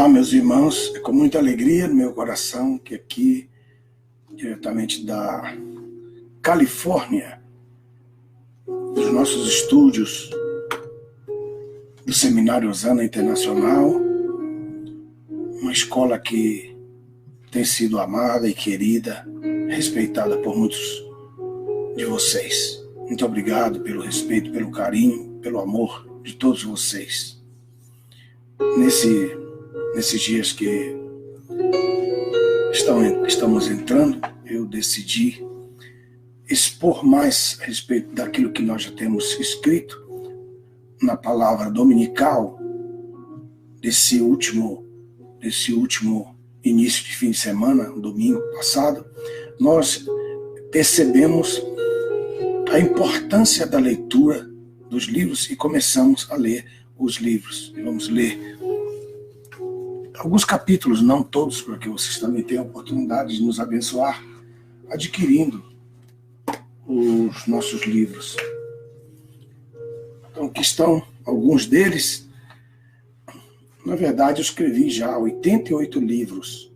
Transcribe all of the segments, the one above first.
Olá, meus irmãos, é com muita alegria no meu coração que aqui, diretamente da Califórnia, dos nossos estúdios do Seminário Osana Internacional, uma escola que tem sido amada e querida, respeitada por muitos de vocês. Muito obrigado pelo respeito, pelo carinho, pelo amor de todos vocês. Nesses dias que estamos entrando, eu decidi expor mais a respeito daquilo que nós já temos escrito na palavra dominical desse último início de fim de semana, domingo passado. Nós percebemos a importância da leitura dos livros e começamos a ler os livros. Vamos ler alguns capítulos, não todos, porque vocês também têm a oportunidade de nos abençoar adquirindo os nossos livros. Então, aqui estão alguns deles. Na verdade, eu escrevi já 88 livros.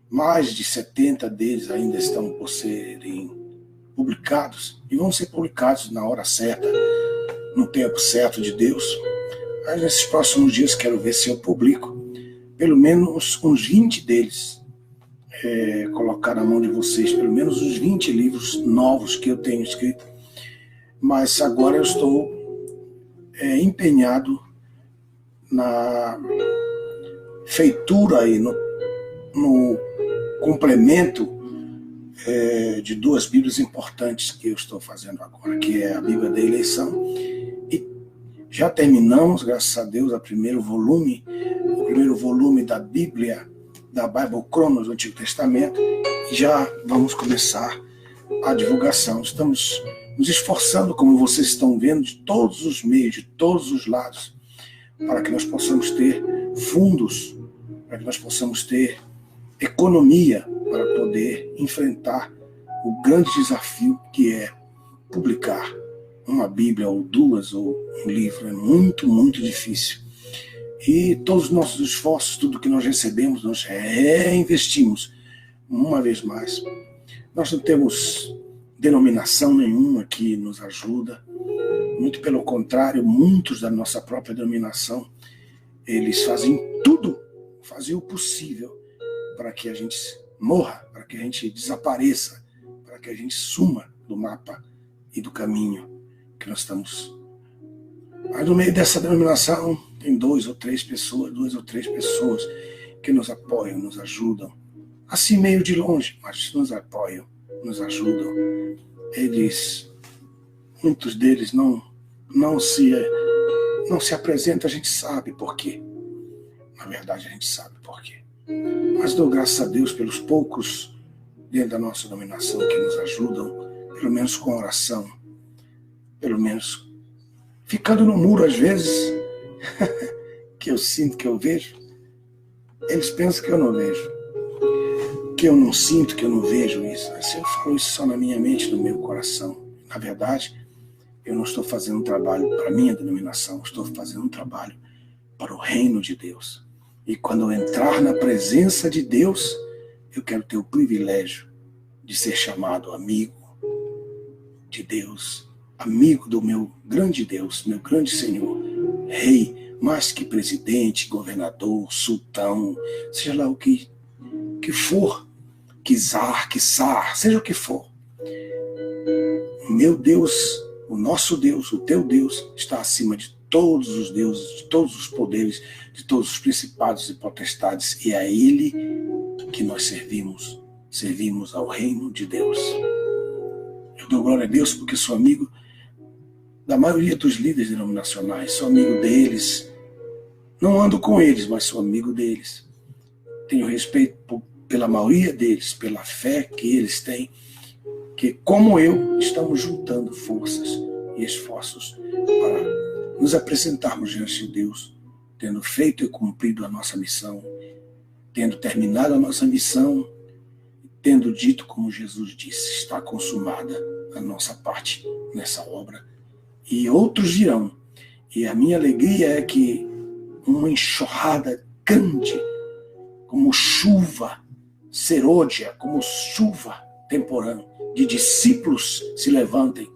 Mais de 70 deles ainda estão por serem publicados e vão ser publicados na hora certa, no tempo certo de Deus. Mas nesses próximos dias quero ver se eu publico pelo menos uns 20 deles. Colocar na mão de vocês pelo menos uns 20 livros novos que eu tenho escrito. Mas agora eu estou empenhado na feitura e no complemento de duas Bíblias importantes que eu estou fazendo agora, que é a Bíblia da Eleição. E já terminamos, graças a Deus, o primeiro volume da Bíblia, da Bible Chronos, do Antigo Testamento, e já vamos começar a divulgação. Estamos nos esforçando, como vocês estão vendo, de todos os meios, de todos os lados, para que nós possamos ter fundos, para que nós possamos ter economia para poder enfrentar o grande desafio que é publicar uma Bíblia ou duas ou um livro. É muito, muito difícil. E todos os nossos esforços, tudo que nós recebemos, nós reinvestimos uma vez mais. Nós não temos denominação nenhuma que nos ajuda. Muito pelo contrário, muitos da nossa própria denominação, eles fazem o possível para que a gente morra, para que a gente desapareça, para que a gente suma do mapa e do caminho que nós estamos. Mas no meio dessa denominação tem duas ou três pessoas que nos apoiam, nos ajudam. Assim meio de longe, mas nos apoiam, nos ajudam. Muitos deles não se apresentam, a gente sabe por quê. Na verdade, a gente sabe por quê. Mas dou graças a Deus pelos poucos dentro da nossa denominação que nos ajudam, pelo menos com oração, pelo menos ficando no muro às vezes, que eu sinto, que eu vejo. Eles pensam que eu não vejo, que eu não sinto, que eu não vejo isso. Assim, eu falo isso só na minha mente, no meu coração. Na verdade, eu não estou fazendo um trabalho para a minha denominação, estou fazendo um trabalho para o reino de Deus. E quando eu entrar na presença de Deus, eu quero ter o privilégio de ser chamado amigo de Deus, amigo do meu grande Deus, meu grande Senhor, rei, mais que presidente, governador, sultão, seja lá o que for, que czar, seja o que for. O meu Deus, o nosso Deus, o teu Deus, está acima de todos os deuses, de todos os poderes, de todos os principados e potestades, e é a Ele que nós servimos ao reino de Deus. Eu dou glória a Deus porque sou amigo da maioria dos líderes denominacionais, sou amigo deles, não ando com eles, mas sou amigo deles. Tenho respeito pela maioria deles, pela fé que eles têm, que como eu, estamos juntando forças e esforços para nos apresentarmos diante de Deus, tendo feito e cumprido a nossa missão, tendo terminado a nossa missão, tendo dito como Jesus disse, está consumada a nossa parte nessa obra. E outros virão. E a minha alegria é que uma enxurrada grande, como chuva serôdia, como chuva temporânea, de discípulos se levantem.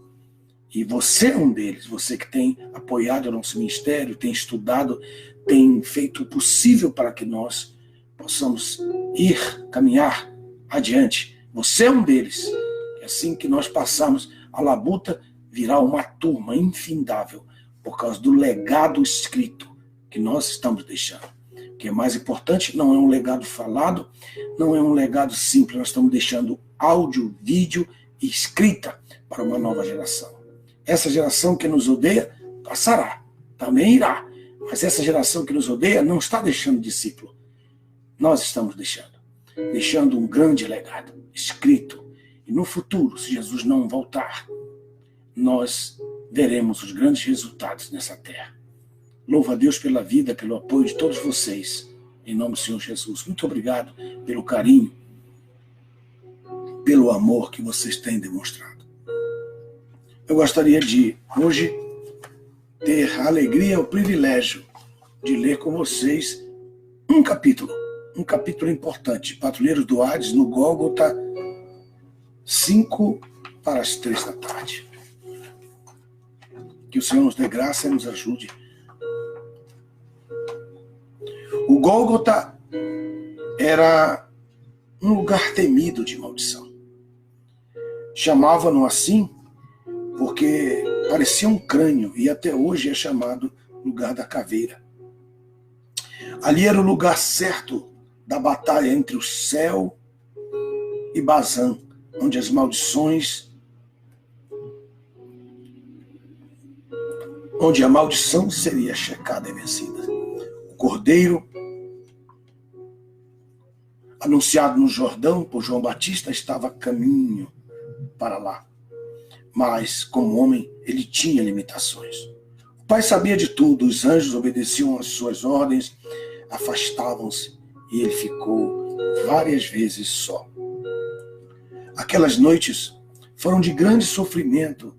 E você é um deles, você que tem apoiado o nosso ministério, tem estudado, tem feito o possível para que nós possamos caminhar adiante. Você é um deles. É assim que nós passarmos, a labuta virá uma turma infindável, por causa do legado escrito que nós estamos deixando. O que é mais importante não é um legado falado, não é um legado simples, nós estamos deixando áudio, vídeo e escrita para uma nova geração. Essa geração que nos odeia passará, também irá, mas essa geração que nos odeia não está deixando discípulo. Nós estamos deixando um grande legado escrito. E no futuro, se Jesus não voltar, nós veremos os grandes resultados nessa terra. Louvo a Deus pela vida, pelo apoio de todos vocês. Em nome do Senhor Jesus. Muito obrigado pelo carinho, pelo amor que vocês têm demonstrado. Eu gostaria de, hoje, ter a alegria e o privilégio de ler com vocês um capítulo importante. Patrulheiros do Hades, no Gólgota, 5 para as 3 da tarde. Que o Senhor nos dê graça e nos ajude. O Gólgota era um lugar temido de maldição. Chamavam-no assim porque parecia um crânio e até hoje é chamado lugar da caveira. Ali era o lugar certo da batalha entre o céu e Bazã, onde as maldições, onde a maldição seria checada e vencida. O Cordeiro, anunciado no Jordão por João Batista, estava a caminho para lá. Mas, como homem, ele tinha limitações. O Pai sabia de tudo, os anjos obedeciam às suas ordens, afastavam-se e ele ficou várias vezes só. Aquelas noites foram de grande sofrimento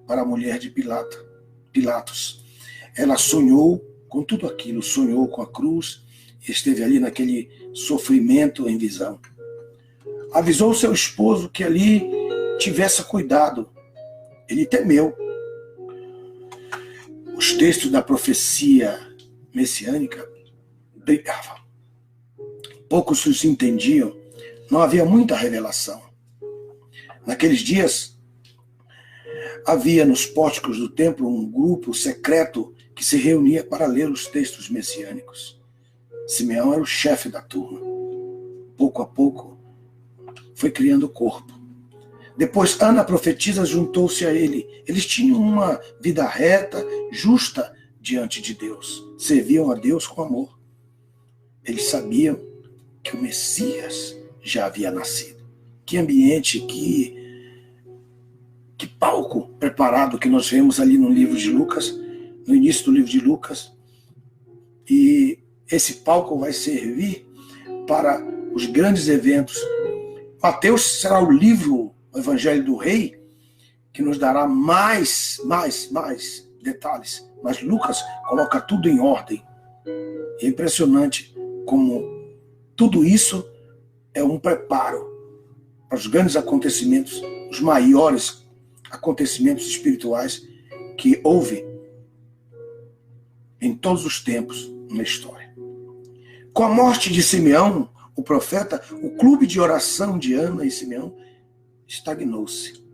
para a mulher de Pilatos. Ela sonhou com tudo aquilo, sonhou com a cruz, esteve ali naquele sofrimento em visão. Avisou seu esposo que ali tivesse cuidado. Ele temeu. Os textos da profecia messiânica brigavam. Poucos os entendiam, não havia muita revelação. Naqueles dias, havia nos pórticos do templo um grupo secreto que se reunia para ler os textos messiânicos. Simeão era o chefe da turma. Pouco a pouco, foi criando corpo. Depois, Ana, a profetisa, juntou-se a ele. Eles tinham uma vida reta, justa diante de Deus. Serviam a Deus com amor. Eles sabiam que o Messias já havia nascido. Que ambiente, que palco preparado que nós vemos ali no livro de Lucas, no início do livro de Lucas. E esse palco vai servir para os grandes eventos. Mateus será o livro, o Evangelho do Rei, que nos dará mais detalhes. Mas Lucas coloca tudo em ordem. É impressionante como tudo isso é um preparo para os grandes acontecimentos, os maiores acontecimentos espirituais que houve em todos os tempos na história. Com a morte de Simeão, o profeta, o clube de oração de Ana e Simeão estagnou-se.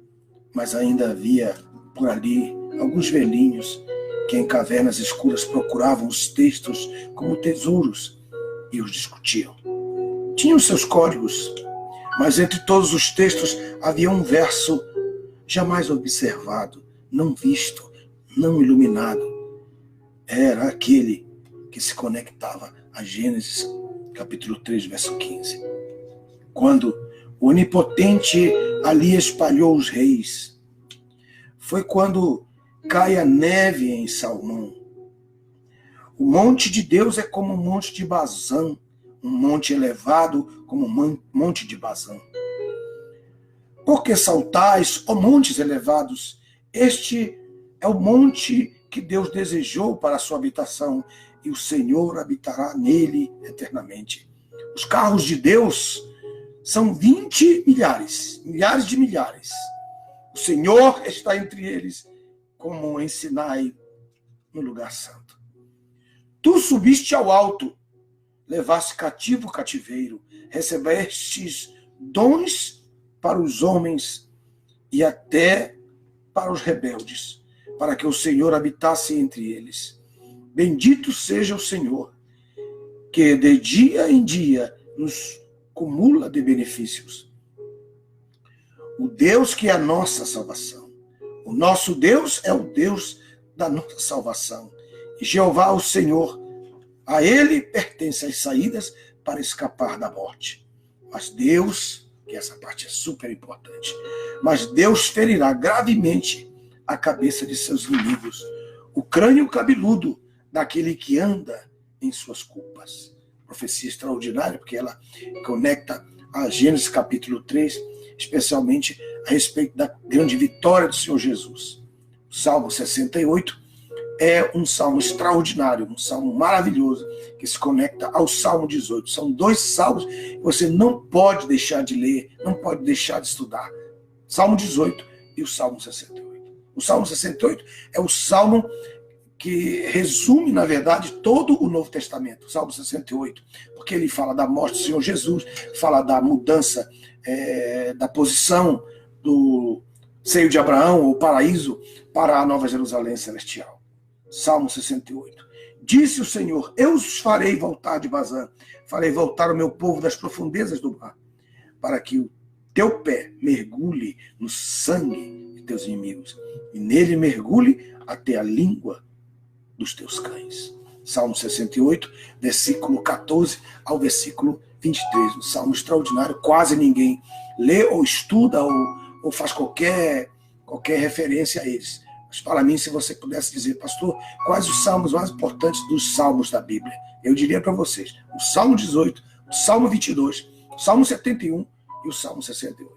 Mas ainda havia por ali alguns velhinhos que em cavernas escuras procuravam os textos como tesouros e os discutiam. Tinham seus códigos, mas entre todos os textos havia um verso jamais observado, não visto, não iluminado. Era aquele que se conectava a Gênesis, capítulo 3, verso 15. Quando o Onipotente ali espalhou os reis. Foi quando cai a neve em Salmão. O monte de Deus é como o monte de Bazã, um monte elevado como o monte de Bazã. Por que saltais, ó montes elevados? Este é o monte que Deus desejou para a sua habitação. e o Senhor habitará nele eternamente. Os carros de Deus são 20 milhares, milhares de milhares. O Senhor está entre eles, como em Sinai, no lugar santo. Tu subiste ao alto, levaste cativo o cativeiro, recebestes dons para os homens e até para os rebeldes, para que o Senhor habitasse entre eles. Bendito seja o Senhor, que de dia em dia nos cumula de benefícios. O Deus que é a nossa salvação. O nosso Deus é o Deus da nossa salvação. E Jeová, o Senhor, a ele pertence as saídas para escapar da morte. Mas Deus, que essa parte é super importante, mas Deus ferirá gravemente a cabeça de seus inimigos, o crânio cabeludo daquele que anda em suas culpas. Profecia extraordinária, porque ela conecta a Gênesis capítulo 3, especialmente a respeito da grande vitória do Senhor Jesus. O Salmo 68 é um salmo extraordinário, um salmo maravilhoso, que se conecta ao Salmo 18. São dois salmos que você não pode deixar de ler, não pode deixar de estudar. Salmo 18 e o Salmo 68. O Salmo 68 é o salmo que resume, na verdade, todo o Novo Testamento, o Salmo 68, porque ele fala da morte do Senhor Jesus, fala da mudança da posição do seio de Abraão, ou paraíso, para a Nova Jerusalém celestial. Salmo 68. Disse o Senhor, eu os farei voltar de Bazã, farei voltar o meu povo das profundezas do mar, para que o teu pé mergulhe no sangue de teus inimigos, e nele mergulhe até a língua dos teus cães. Salmo 68, versículo 14 ao versículo 23. Um salmo extraordinário, quase ninguém lê ou estuda ou faz qualquer referência a eles. Mas para mim, se você pudesse dizer, pastor, quais os salmos mais importantes dos salmos da Bíblia? Eu diria para vocês, o Salmo 18, o Salmo 22, o Salmo 71 e o Salmo 68.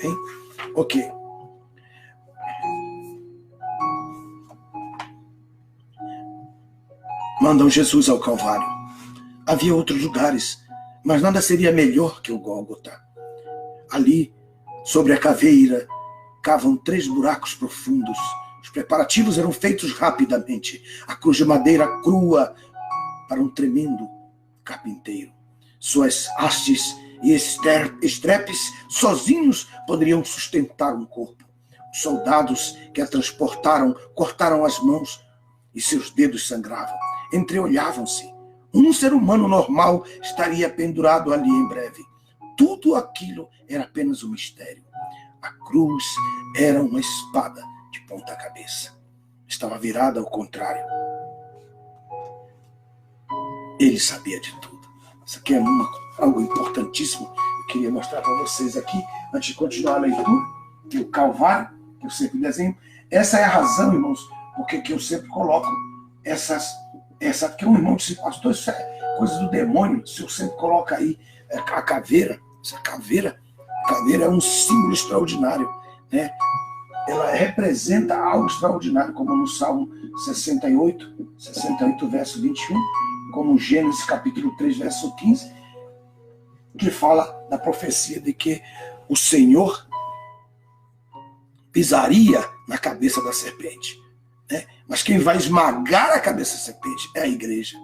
Bem? Ok. Mandam Jesus ao Calvário. Havia outros lugares, mas nada seria melhor que o Gólgota. Ali, sobre a caveira, cavam 3 buracos profundos. Os preparativos eram feitos rapidamente. A cruz de madeira crua para um tremendo carpinteiro. Suas hastes e estrepes sozinhos poderiam sustentar um corpo. Os soldados que a transportaram cortaram as mãos e seus dedos sangravam. Entreolhavam-se. Um ser humano normal estaria pendurado ali em breve. Tudo aquilo era apenas um mistério. A cruz era uma espada de ponta cabeça. Estava virada ao contrário. Ele sabia de tudo. Isso aqui é algo importantíssimo. Eu queria mostrar para vocês aqui, antes de continuar a leitura, que o Calvário, que eu sempre desenho, essa é a razão, irmãos, porque que eu sempre coloco porque um irmão disse, pastor, isso é coisa do demônio, se eu sempre coloco aí a caveira, essa caveira é um símbolo extraordinário, né? Ela representa algo extraordinário, como no Salmo 68, verso 21, como Gênesis capítulo 3, verso 15, que fala da profecia de que o Senhor pisaria na cabeça da serpente, né? Mas quem vai esmagar a cabeça da serpente é a igreja.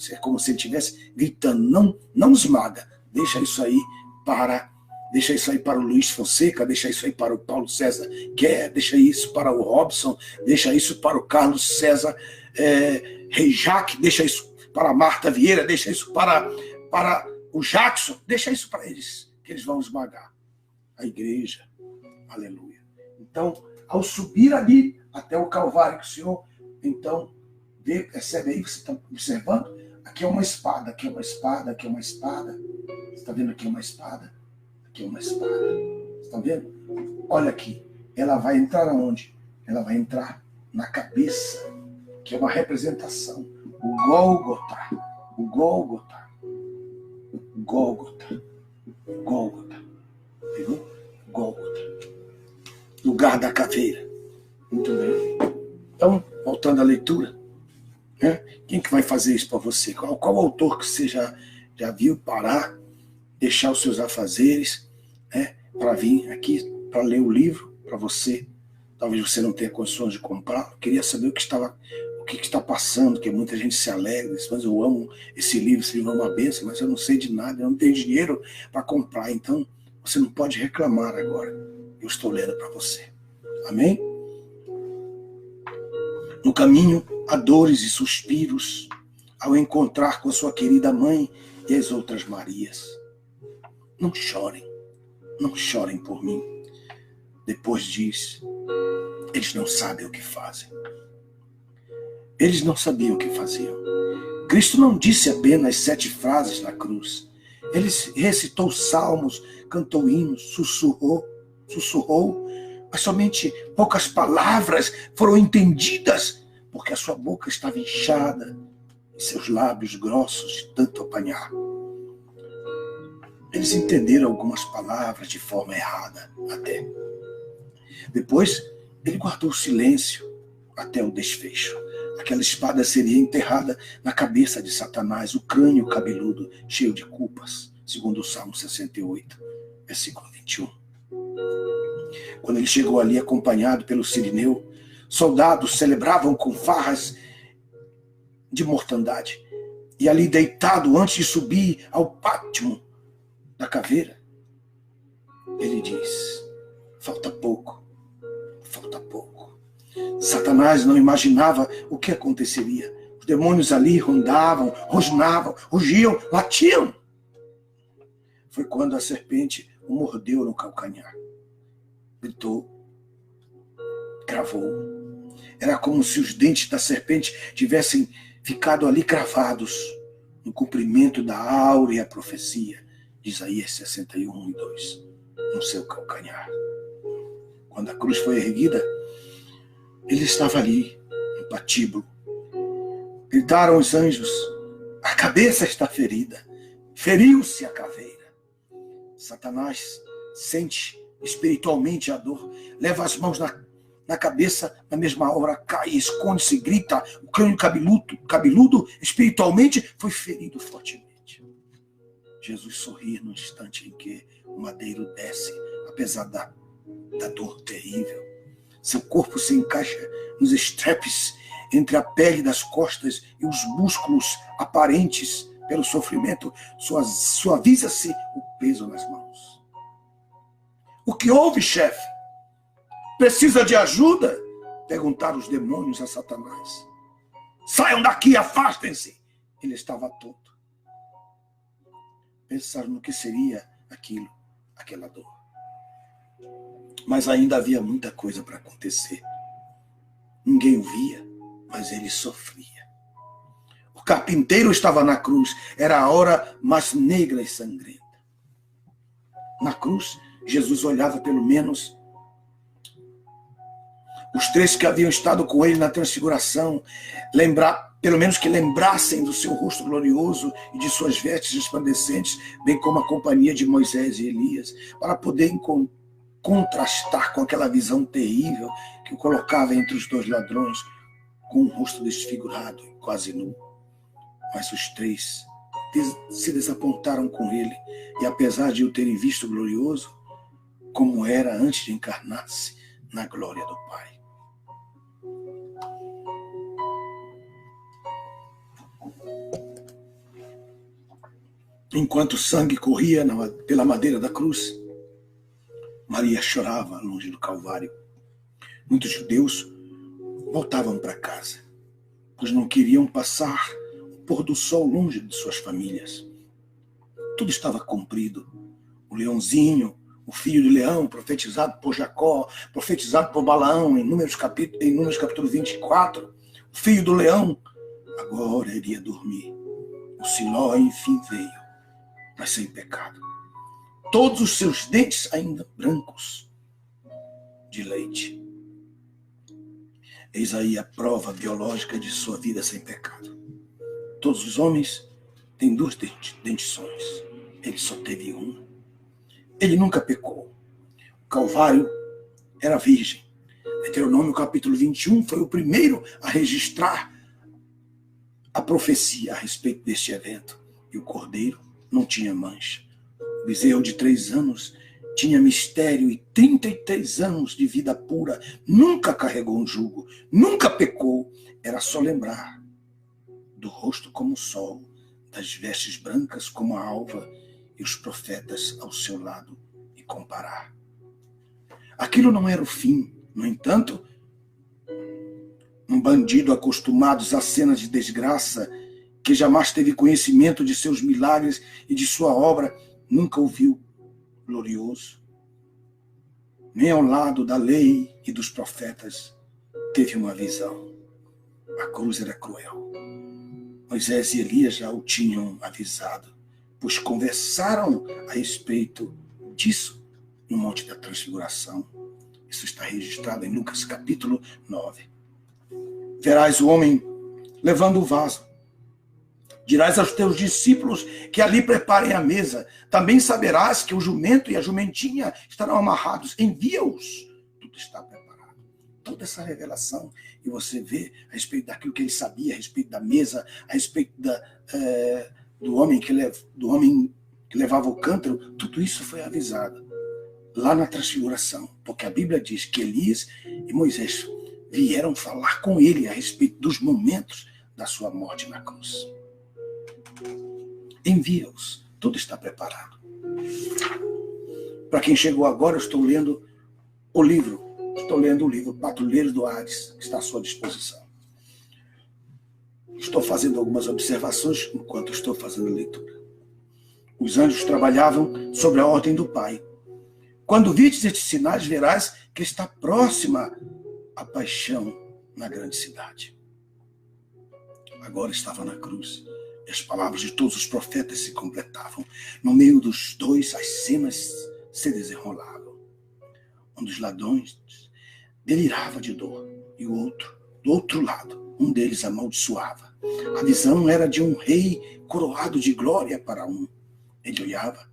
É como se ele estivesse gritando, não esmaga, deixa isso aí para o Luiz Fonseca, deixa isso aí para o Paulo César Guerra, deixa isso para o Robson, deixa isso para o Carlos César Reijac, deixa isso para a Marta Vieira, deixa isso para o Jackson, deixa isso para eles, que eles vão esmagar a igreja. Aleluia. Então, ao subir ali até o Calvário, que o Senhor, então, percebe aí, você está observando? Aqui é uma espada, aqui é uma espada, aqui é uma espada. Você está vendo aqui é uma espada? Aqui é uma espada. Você está vendo? Olha aqui. Ela vai entrar aonde? Ela vai entrar na cabeça, que é uma representação. O Gólgota. O Gólgota. O Gólgota. Gólgota. Viu? Gólgota. Lugar da caveira. Muito bem. Então, voltando à leitura. Né? Quem que vai fazer isso para você? Qual autor que você já viu parar, deixar os seus afazeres, né, para vir aqui, para ler o livro para você? Talvez você não tenha condições de comprar. Eu queria saber o que está passando, que muita gente se alegra, mas eu amo esse livro é uma bênção, mas eu não sei de nada, eu não tenho dinheiro para comprar. Então, você não pode reclamar agora. Eu estou lendo para você. Amém? No caminho, há dores e suspiros ao encontrar com sua querida mãe e as outras Marias. Não chorem por mim. Depois diz, eles não sabem o que fazem. Eles não sabiam o que faziam. Cristo não disse apenas 7 frases na cruz. Ele recitou salmos, cantou hinos, sussurrou, mas somente poucas palavras foram entendidas, porque a sua boca estava inchada e seus lábios grossos de tanto apanhar. Eles entenderam algumas palavras de forma errada até. Depois, ele guardou silêncio até o desfecho. Aquela espada seria enterrada na cabeça de Satanás, o crânio cabeludo, cheio de culpas, segundo o Salmo 68, versículo 21. Quando ele chegou ali acompanhado pelo sirineu, soldados celebravam com farras de mortandade. E ali deitado, antes de subir ao pátio da caveira, ele diz, falta pouco. Satanás não imaginava o que aconteceria. Os demônios ali rondavam, rosnavam, rugiam, latiam. Foi quando a serpente o mordeu no calcanhar. Gritou, cravou. Era como se os dentes da serpente tivessem ficado ali cravados no cumprimento da áurea profecia de Isaías 61:2, no seu calcanhar. Quando a cruz foi erguida, ele estava ali, no patíbulo. Gritaram os anjos, a cabeça está ferida, feriu-se a caveira. Satanás sente espiritualmente a dor, leva as mãos na cabeça, na mesma hora cai, esconde-se, grita, o crânio cabeludo espiritualmente foi ferido fortemente. Jesus sorri no instante em que o madeiro desce, apesar da dor terrível. Seu corpo se encaixa nos estrepes entre a pele das costas e os músculos aparentes pelo sofrimento. Suaviza-se o peso nas mãos. O que houve, chefe? Precisa de ajuda? Perguntaram os demônios a Satanás. Saiam daqui, afastem-se. Ele estava tonto. Pensaram no que seria aquela dor. Mas ainda havia muita coisa para acontecer. Ninguém o via, mas ele sofria. O carpinteiro estava na cruz. Era a hora mais negra e sangrenta. Na cruz, Jesus olhava pelo menos os 3 que haviam estado com ele na transfiguração, pelo menos que lembrassem do seu rosto glorioso e de suas vestes resplandecentes, bem como a companhia de Moisés e Elias, para poder contrastar com aquela visão terrível que o colocava entre os 2 ladrões, com o rosto desfigurado e quase nu. Mas os 3 se desapontaram com ele, e apesar de o terem visto glorioso, como era antes de encarnar-se na glória do Pai. Enquanto o sangue corria pela madeira da cruz, Maria chorava longe do Calvário. Muitos judeus voltavam para casa, pois não queriam passar o pôr do sol longe de suas famílias. Tudo estava cumprido. O leãozinho, o filho do leão, profetizado por Jacó, profetizado por Balaão, em Números capítulo 24, o filho do leão, agora iria dormir. O Siló, enfim, veio, mas sem pecado. Todos os seus dentes ainda brancos de leite. Eis aí a prova biológica de sua vida sem pecado. Todos os homens têm 2 dentições. Ele só teve 1. Ele nunca pecou. O Calvário era virgem. Deuteronômio capítulo 21 foi o primeiro a registrar a profecia a respeito deste evento. E o cordeiro não tinha mancha. O bezerro de 3 anos tinha mistério e 33 anos de vida pura. Nunca carregou um jugo, nunca pecou. Era só lembrar do rosto como o sol, das vestes brancas como a alva e os profetas ao seu lado e comparar. Aquilo não era o fim. No entanto, um bandido acostumado a cenas de desgraça, que jamais teve conhecimento de seus milagres e de sua obra, nunca o viu glorioso. Nem ao lado da lei e dos profetas teve uma visão. A cruz era cruel. Moisés e Elias já o tinham avisado, pois conversaram a respeito disso no Monte da Transfiguração. Isso está registrado em Lucas capítulo 9. Verás o homem levando o vaso. Dirás aos teus discípulos que ali preparem a mesa. Também saberás que o jumento e a jumentinha estarão amarrados. Envia-os. Tudo está preparado. Toda essa revelação. E você vê a respeito daquilo que ele sabia, a respeito da mesa, a respeito do homem que levava o cântaro. Tudo isso foi avisado lá na Transfiguração. Porque a Bíblia diz que Elias e Moisés vieram falar com ele a respeito dos momentos da sua morte na cruz. Envia-os, tudo está preparado. Para quem chegou agora, eu estou lendo o livro Patrulheiros do Hades, que está à sua disposição. Estou fazendo algumas observações enquanto estou fazendo a leitura. Os anjos trabalhavam sobre a ordem do Pai. Quando vistes estes sinais, verás que está próxima a paixão na grande cidade. Agora estava na cruz. E as palavras de todos os profetas se completavam. No meio dos dois, as cenas se desenrolavam. Um dos ladrões delirava de dor, e o outro, do outro lado, um deles amaldiçoava. A visão era de um rei coroado de glória para um. Ele olhava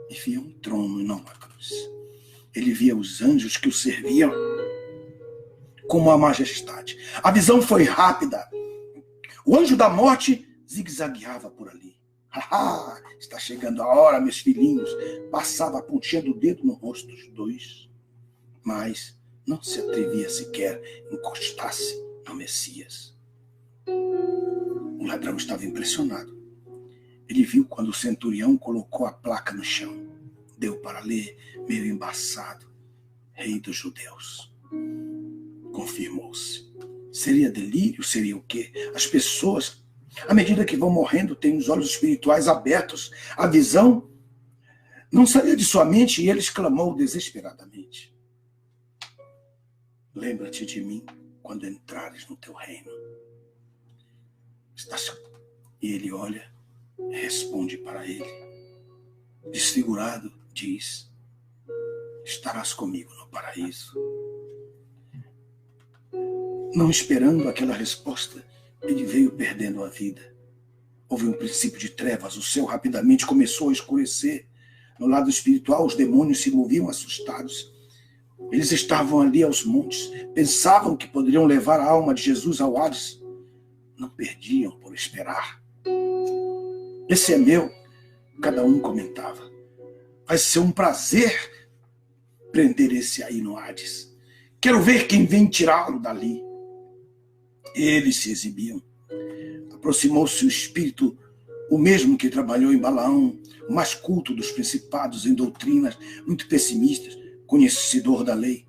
e via um trono e não uma cruz. Ele via os anjos que o serviam com uma majestade. A visão foi rápida. O anjo da morte zigue-zagueava por ali. Está chegando a hora, meus filhinhos. Passava a pontinha do dedo no rosto dos dois. Mas não se atrevia sequer a encostar-se no Messias. O ladrão estava impressionado. Ele viu quando o centurião colocou a placa no chão. Deu para ler, meio embaçado: Rei dos Judeus. Confirmou-se. Seria delírio? Seria o quê? As pessoas, à medida que vão morrendo, têm os olhos espirituais abertos. A visão não saía de sua mente e ele exclamou desesperadamente: lembra-te de mim quando entrares no teu reino. E ele olha e responde para ele. Desfigurado, diz: estarás comigo no paraíso. Não esperando aquela resposta, ele veio perdendo a vida. Houve um princípio de trevas, o céu rapidamente começou a escurecer. No lado espiritual, os demônios se moviam assustados. Eles estavam ali aos montes, pensavam que poderiam levar a alma de Jesus ao Hades. Não perdiam por esperar. Esse é meu, cada um comentava. Vai ser um prazer prender esse aí no Hades. Quero ver quem vem tirá-lo dali. Eles se exibiam. Aproximou-se o espírito, o mesmo que trabalhou em Balaão, o mais culto dos principados em doutrinas, muito pessimistas, conhecedor da lei.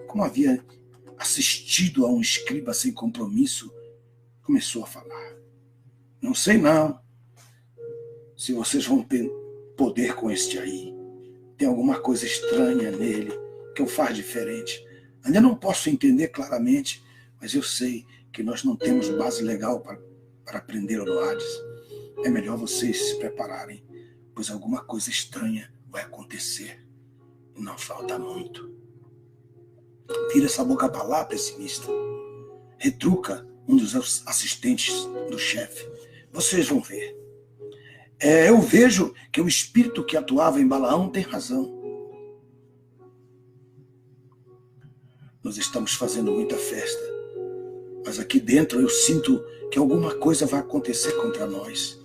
Como havia assistido a um escriba sem compromisso, começou a falar. Não sei não se vocês vão poder com este aí. Tem alguma coisa estranha nele que o faz diferente. Ainda não posso entender claramente, mas eu sei que nós não temos base legal para prendê-lo no Hades. É melhor vocês se prepararem, pois alguma coisa estranha vai acontecer. E não falta muito. Vira essa boca para lá, pessimista. Retruca um dos assistentes do chefe. Vocês vão ver. Eu vejo que o espírito que atuava em Balaão tem razão. Nós estamos fazendo muita festa, Mas aqui dentro eu sinto que alguma coisa vai acontecer contra nós.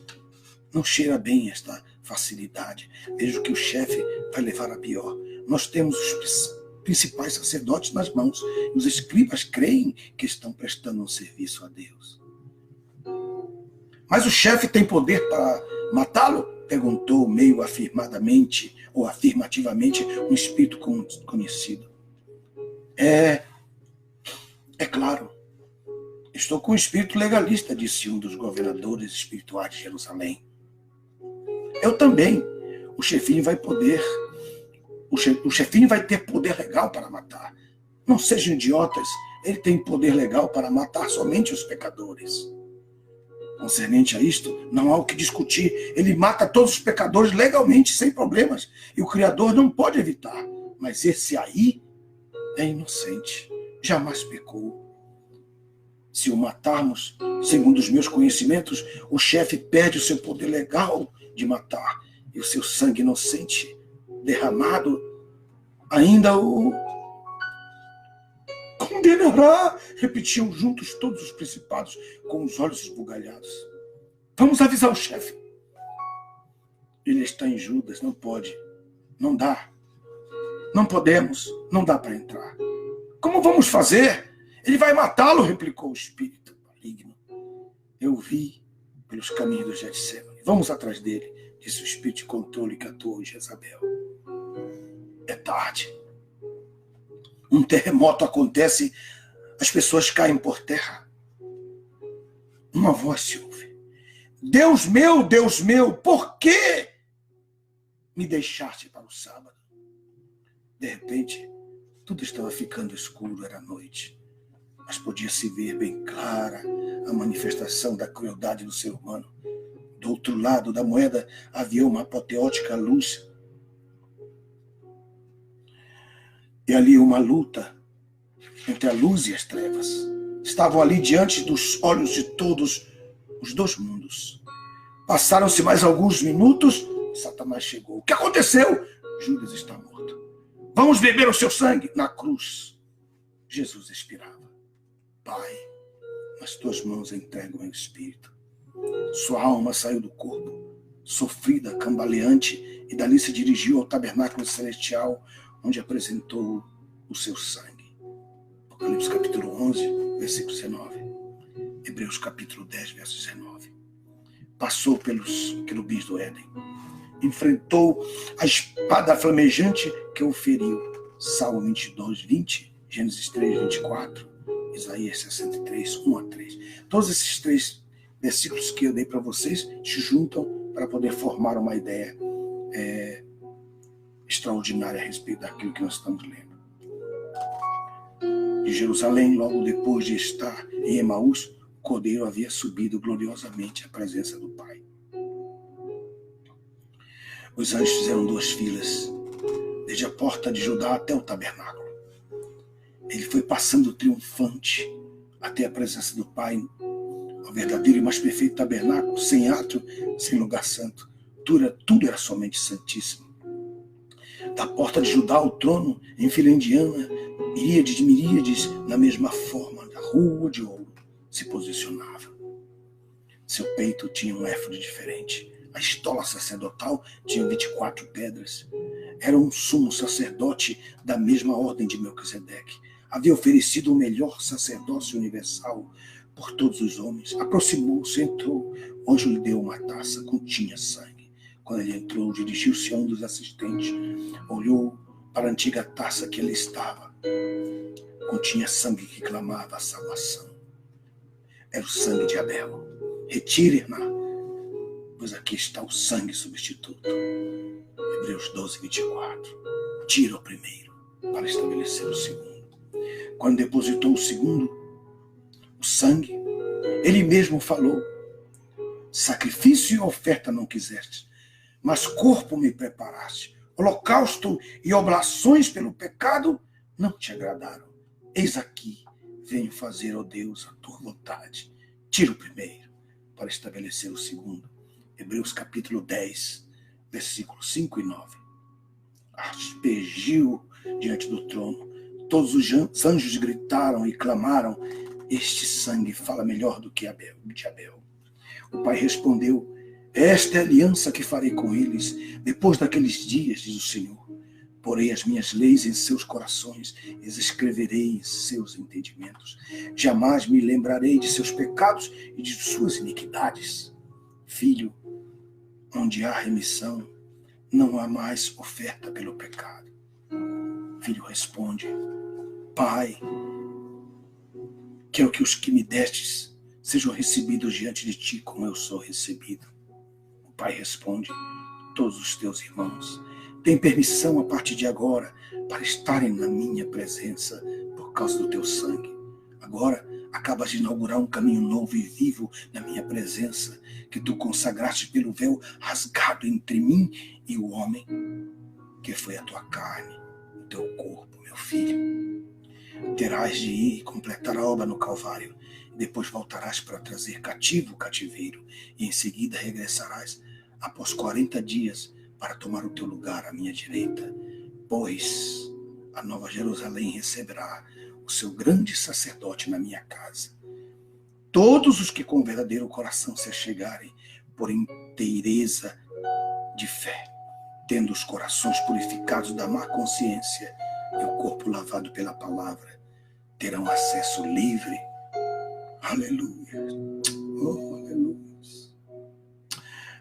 Não cheira bem esta facilidade. Vejo que o chefe vai levar a pior. Nós temos os principais sacerdotes nas mãos. Os escribas creem que estão prestando um serviço a Deus. Mas o chefe tem poder para matá-lo? Perguntou meio afirmadamente ou afirmativamente um espírito conhecido. É claro. Estou com um espírito legalista, disse um dos governadores espirituais de Jerusalém. Eu também. O chefinho vai ter poder legal para matar. Não sejam idiotas. Ele tem poder legal para matar somente os pecadores. Concernente a isto, não há o que discutir. Ele mata todos os pecadores legalmente, sem problemas. E o Criador não pode evitar. Mas esse aí é inocente. Jamais pecou. Se o matarmos, segundo os meus conhecimentos, o chefe perde o seu poder legal de matar. E o seu sangue inocente derramado ainda o condenará, repetiam juntos todos os principados com os olhos esbugalhados. Vamos avisar o chefe. Ele está em Judas, não pode, não dá. Não podemos, não dá para entrar. Como vamos fazer? Ele vai matá-lo, replicou o espírito maligno. Eu vi pelos caminhos do Getsemane. Vamos atrás dele, disse o espírito de controle que atuou em Jezabel. É tarde. Um terremoto acontece, as pessoas caem por terra. Uma voz se ouve. Deus meu, por que me deixaste para o sábado? De repente, tudo estava ficando escuro, era noite. Mas podia-se ver bem clara a manifestação da crueldade do ser humano. Do outro lado da moeda havia uma apoteótica luz. E ali uma luta entre a luz e as trevas. Estavam ali diante dos olhos de todos os dois mundos. Passaram-se mais alguns minutos e Satanás chegou. O que aconteceu? Judas está morto. Vamos beber o seu sangue. Na cruz, Jesus expirava. Pai, nas tuas mãos entrego o meu espírito. Sua alma saiu do corpo, sofrida, cambaleante, e dali se dirigiu ao tabernáculo celestial, onde apresentou o seu sangue. Apocalipse capítulo 11, versículo 19. Hebreus capítulo 10, verso 19. Passou pelos querubins do Éden. Enfrentou a espada flamejante que o feriu. Salmo 22, 20, Gênesis 3, 24, Isaías 63, 1 a 3. Todos esses 3 versículos que eu dei para vocês se juntam para poder formar uma ideia extraordinária a respeito daquilo que nós estamos lendo. De Jerusalém, logo depois de estar em Emaús, o Cordeiro havia subido gloriosamente à presença do Pai. Os anjos fizeram 2 filas, desde a porta de Judá até o tabernáculo. Ele foi passando triunfante até a presença do Pai, o verdadeiro e mais perfeito tabernáculo, sem átrio, sem lugar santo. Tudo era somente santíssimo. Da porta de Judá ao trono, em fila indiana, miríades de miríades, na mesma forma, da rua de ouro, se posicionava. Seu peito tinha um éfode diferente. A estola sacerdotal tinha 24 pedras. Era um sumo sacerdote da mesma ordem de Melquisedeque. Havia oferecido o melhor sacerdócio universal por todos os homens. Aproximou-se, entrou. O anjo lhe deu uma taça, continha sangue. Quando ele entrou, dirigiu-se a um dos assistentes. Olhou para a antiga taça que ali estava. Continha sangue que clamava a salvação. Era o sangue de Abel. Retire-na, pois aqui está o sangue substituto. Hebreus 12, 24. Tira o primeiro para estabelecer o segundo. Quando depositou o segundo, o sangue, ele mesmo falou: sacrifício e oferta não quiseste, mas corpo me preparaste. Holocausto e oblações pelo pecado não te agradaram. Eis aqui, venho fazer, ó Deus, a tua vontade. Tira o primeiro para estabelecer o segundo. Hebreus capítulo 10, versículos 5 e 9. Aspergiu diante do trono. Todos os anjos gritaram e clamaram, Este sangue fala melhor do que de Abel. O pai respondeu: esta é a aliança que farei com eles depois daqueles dias, diz o Senhor. Porei as minhas leis em seus corações, e as escreverei em seus entendimentos. Jamais me lembrarei de seus pecados e de suas iniquidades. Filho, onde há remissão, não há mais oferta pelo pecado. Filho responde: Pai, quero que os que me destes sejam recebidos diante de ti como eu sou recebido. O pai responde: todos os teus irmãos têm permissão a partir de agora para estarem na minha presença por causa do teu sangue. Agora acabas de inaugurar um caminho novo e vivo na minha presença, que tu consagraste pelo véu rasgado entre mim e o homem, que foi a tua carne, o teu corpo, meu filho. Terás de ir e completar a obra no Calvário, e depois voltarás para trazer cativo o cativeiro, e em seguida regressarás após 40 dias para tomar o teu lugar à minha direita, pois a Nova Jerusalém receberá o seu grande sacerdote na minha casa. Todos os que com verdadeiro coração se achegarem por inteireza de fé, tendo os corações purificados da má consciência e o corpo lavado pela palavra, terão acesso livre. Aleluia. Oh, aleluia.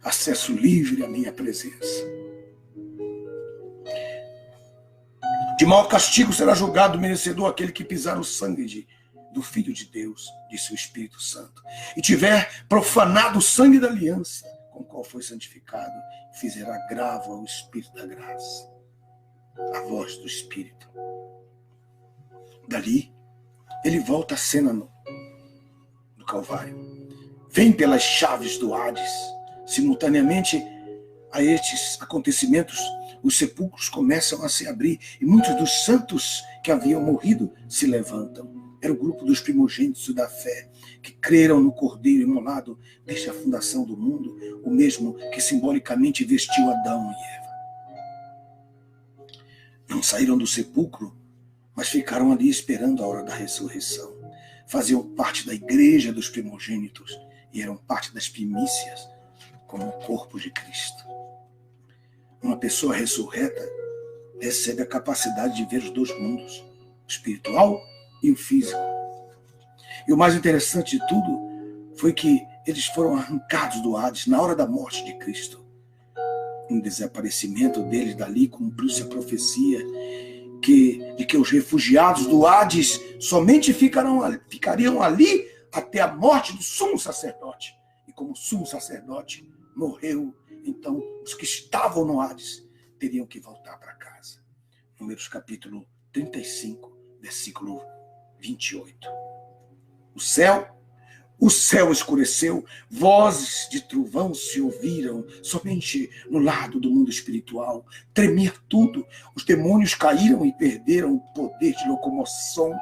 Acesso livre à minha presença. De mau castigo será julgado merecedor aquele que pisar o sangue do Filho de Deus, disse o Espírito Santo, e tiver profanado o sangue da aliança, com o qual foi santificado, fizer agravo ao Espírito da graça. A voz do Espírito. Dali, ele volta à cena no Calvário. Vem pelas chaves do Hades. Simultaneamente a estes acontecimentos, os sepulcros começam a se abrir e muitos dos santos que haviam morrido se levantam. Era o grupo dos primogênitos da fé, que creram no Cordeiro imolado desde a fundação do mundo, o mesmo que simbolicamente vestiu Adão e Eva. Não saíram do sepulcro, mas ficaram ali esperando a hora da ressurreição. Faziam parte da igreja dos primogênitos e eram parte das primícias, como o corpo de Cristo. Uma pessoa ressurreta recebe a capacidade de ver os dois mundos, o espiritual e o físico. E o mais interessante de tudo foi que eles foram arrancados do Hades na hora da morte de Cristo. No desaparecimento deles dali cumpriu-se a profecia de que os refugiados do Hades somente ficariam ali até a morte do sumo sacerdote. E como o sumo sacerdote morreu, então os que estavam no Hades teriam que voltar para casa. Números capítulo 35, versículo 28. O céu escureceu, vozes de trovão se ouviram somente no lado do mundo espiritual. Tremia tudo, os demônios caíram e perderam o poder de locomoção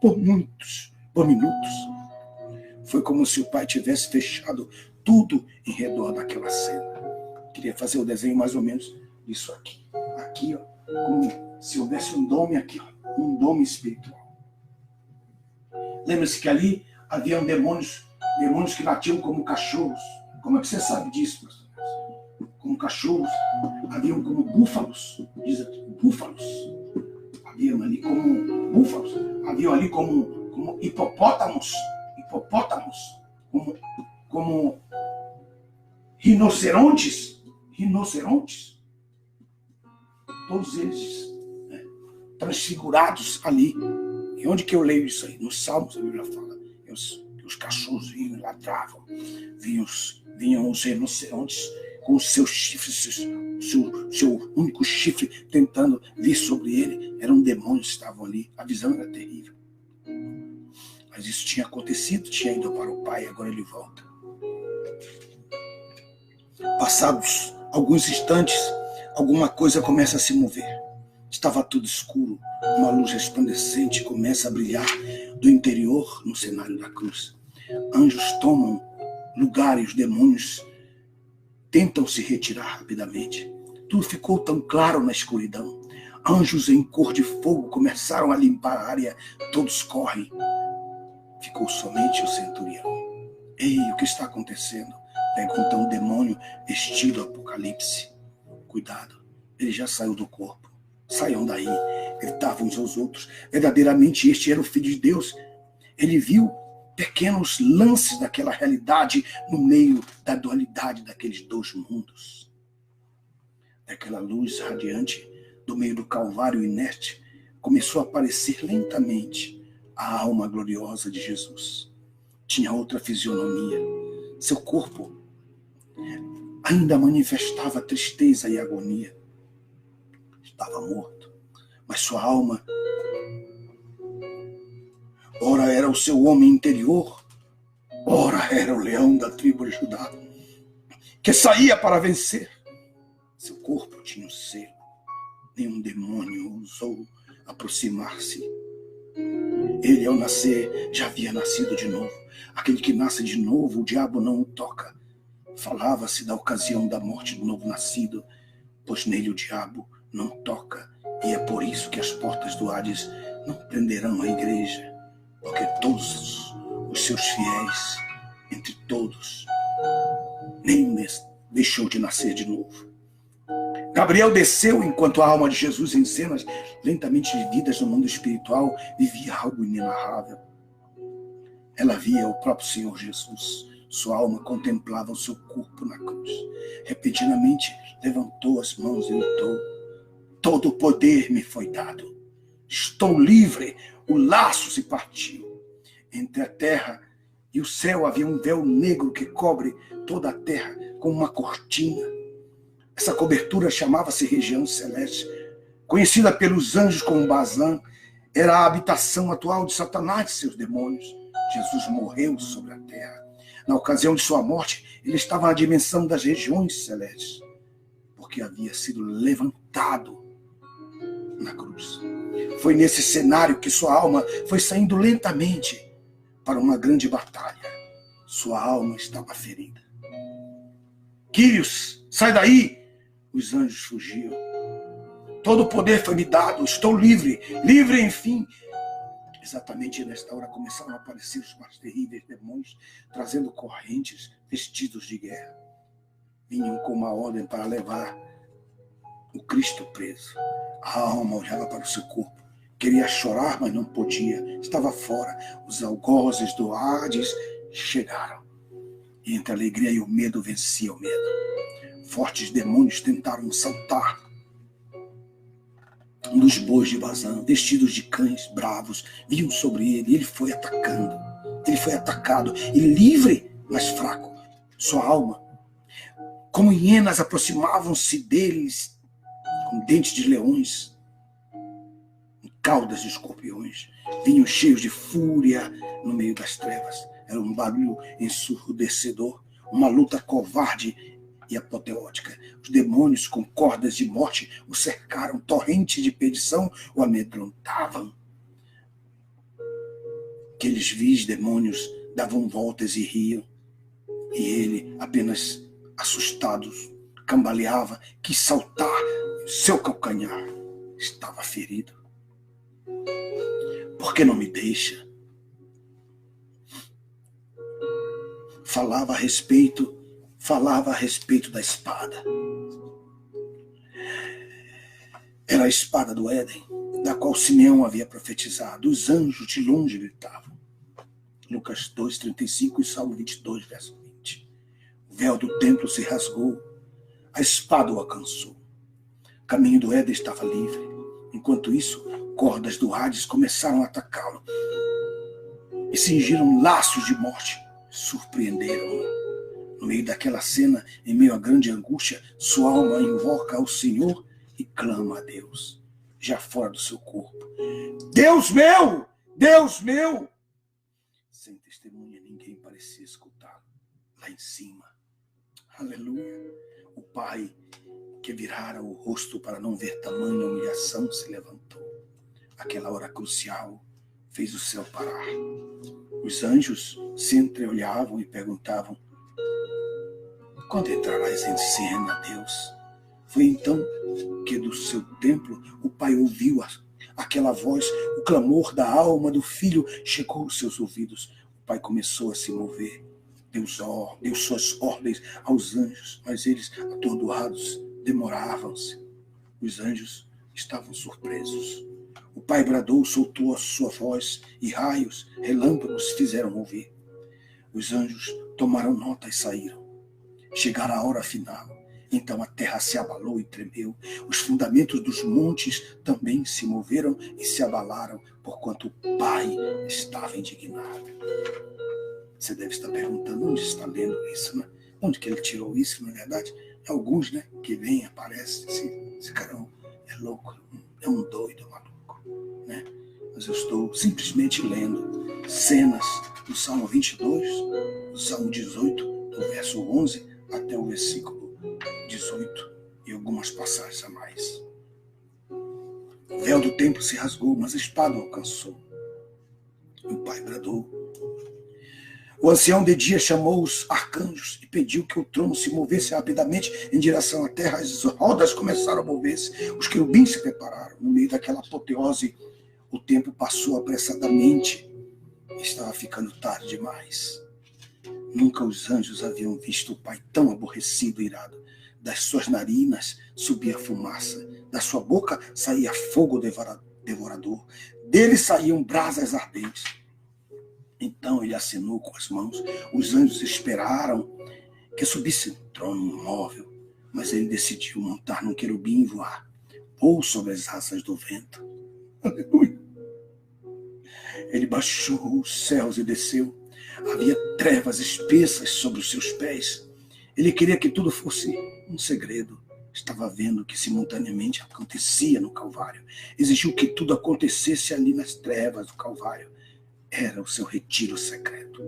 por minutos. Foi como se o Pai tivesse fechado tudo em redor daquela cena. Queria fazer o desenho mais ou menos disso aqui. Aqui, ó, como se houvesse um dome aqui, ó, um dome espiritual. Lembra-se que ali haviam demônios que latiam como cachorros. Como é que você sabe disso, pastor? Como cachorros. Haviam como búfalos. Diz aqui, búfalos. Haviam ali como búfalos. Haviam ali como hipopótamos. Como rinocerontes. Todos eles, né, transfigurados ali. E onde que eu leio isso aí? Nos Salmos a Bíblia fala. Os cachorros vinham e ladravam. Vinham os rinocerontes com os seus chifres, seu único chifre tentando vir sobre ele. Eram demônios que estavam ali. A visão era terrível. Mas isso tinha acontecido, tinha ido para o Pai, agora ele volta. Passados alguns instantes, alguma coisa começa a se mover. Estava tudo escuro, uma luz resplandecente começa a brilhar do interior no cenário da cruz. Anjos tomam lugar e os demônios tentam se retirar rapidamente. Tudo ficou tão claro na escuridão. Anjos em cor de fogo começaram a limpar a área. Todos correm ficou somente o centurião. Ei, o que está acontecendo? Pergunta um demônio vestido Apocalipse. Cuidado, ele já saiu do corpo. Saiam daí, gritavam uns aos outros. Verdadeiramente este era o Filho de Deus. Ele viu pequenos lances daquela realidade no meio da dualidade daqueles dois mundos. Daquela luz radiante do meio do Calvário inerte, começou a aparecer lentamente a alma gloriosa de Jesus. Tinha outra fisionomia. Seu corpo ainda manifestava tristeza e agonia. Estava morto, mas sua alma, ora era o seu homem interior, ora era o leão da tribo de Judá, que saía para vencer. Seu corpo tinha um selo. Nenhum demônio ousou aproximar-se. Ele, ao nascer, já havia nascido de novo. Aquele que nasce de novo, o diabo não o toca. Falava-se da ocasião da morte do novo nascido, pois nele o diabo não toca. E é por isso que as portas do Hades não prenderão a igreja, porque todos os seus fiéis, entre todos, nenhum deixou de nascer de novo. Gabriel desceu enquanto a alma de Jesus, em cenas lentamente vividas no mundo espiritual, vivia algo inenarrável. Ela via o próprio Senhor Jesus. Sua alma contemplava o seu corpo na cruz. Repentinamente levantou as mãos e gritou: todo o poder me foi dado. Estou livre. O laço se partiu. Entre a terra e o céu havia um véu negro que cobre toda a terra como uma cortina. Essa cobertura chamava-se região celeste, conhecida pelos anjos como Bazã. Era a habitação atual de Satanás e seus demônios. Jesus morreu sobre a terra. Na ocasião de sua morte, ele estava na dimensão das regiões celestes, porque havia sido levantado na cruz. Foi nesse cenário que sua alma foi saindo lentamente para uma grande batalha. Sua alma estava ferida. Quírios, sai daí! Os anjos fugiam. Todo o poder foi me dado, estou livre, livre enfim. Exatamente nesta hora começaram a aparecer os mais terríveis demônios, trazendo correntes, vestidos de guerra. Vinham com uma ordem para levar o Cristo preso. A alma olhava para o seu corpo. Queria chorar, mas não podia. Estava fora. Os algozes do Hades chegaram. E entre a alegria e o medo vencia o medo. Fortes demônios tentaram saltar um dos bois de Bazã, vestidos de cães bravos, vinham sobre ele, e ele foi atacando. Ele foi atacado, e livre, mas fraco. Sua alma, como hienas, aproximavam-se deles com dentes de leões, caudas de escorpiões, vinham cheios de fúria no meio das trevas. Era um barulho ensurdecedor, uma luta covarde e apoteótica. Os demônios com cordas de morte o cercaram, torrentes de perdição o amedrontavam. Aqueles vis demônios davam voltas e riam, e ele, apenas assustado, cambaleava, quis saltar. Seu calcanhar estava ferido. Por que não me deixa? Falava a respeito da espada. Era a espada do Éden, da qual Simeão havia profetizado. Os anjos de longe gritavam. Lucas 2:35 e Salmo 22, verso 20. O véu do templo se rasgou, a espada o alcançou. O caminho do Éden estava livre. Enquanto isso, cordas do Hades começaram a atacá-lo e cingiram laços de morte. Surpreenderam-no. No meio daquela cena, em meio à grande angústia, sua alma invoca ao Senhor e clama a Deus, já fora do seu corpo. Deus meu! Deus meu! Sem testemunha, ninguém parecia escutá-lo. Lá em cima, aleluia, o Pai, que virara o rosto para não ver tamanha humilhação, se levantou. Aquela hora crucial fez o céu parar. Os anjos se entreolhavam e perguntavam: quando entrarás em cena, Deus? Foi então que do seu templo o Pai ouviu aquela voz, o clamor da alma do filho chegou aos seus ouvidos. O pai começou a se mover, deu suas ordens aos anjos, mas eles, atordoados, demoravam-se. Os anjos estavam surpresos. O pai bradou, soltou a sua voz, e raios, relâmpagos se fizeram ouvir. Os anjos tomaram nota e saíram. Chegaram a hora final. Então a terra se abalou e tremeu. Os fundamentos dos montes também se moveram e se abalaram, porquanto o pai estava indignado. Você deve estar perguntando, onde está lendo isso, né? Onde que ele tirou isso, na verdade? Alguns, né, que vêm, aparecem, esse cara é louco, é um doido, é maluco, né? Mas eu estou simplesmente lendo cenas do Salmo 22, do Salmo 18, do verso 11 até o versículo 18 e algumas passagens a mais. O véu do templo se rasgou, mas a espada o alcançou. E o pai bradou. O ancião de dia chamou os arcanjos e pediu que o trono se movesse rapidamente em direção à terra. As rodas começaram a mover-se. Os querubins se prepararam. No meio daquela apoteose, o tempo passou apressadamente. Estava ficando tarde demais. Nunca os anjos haviam visto o pai tão aborrecido e irado. Das suas narinas subia fumaça. Da sua boca saía fogo devorador. Dele saíam brasas ardentes. Então ele acenou com as mãos. Os anjos esperaram que subisse no trono móvel, mas ele decidiu montar num querubim e voar. Voou sobre as asas do vento. Aleluia! Ele baixou os céus e desceu. Havia trevas espessas sobre os seus pés. Ele queria que tudo fosse um segredo. Estava vendo o que simultaneamente acontecia no Calvário. Exigiu que tudo acontecesse ali nas trevas do Calvário. Era o seu retiro secreto.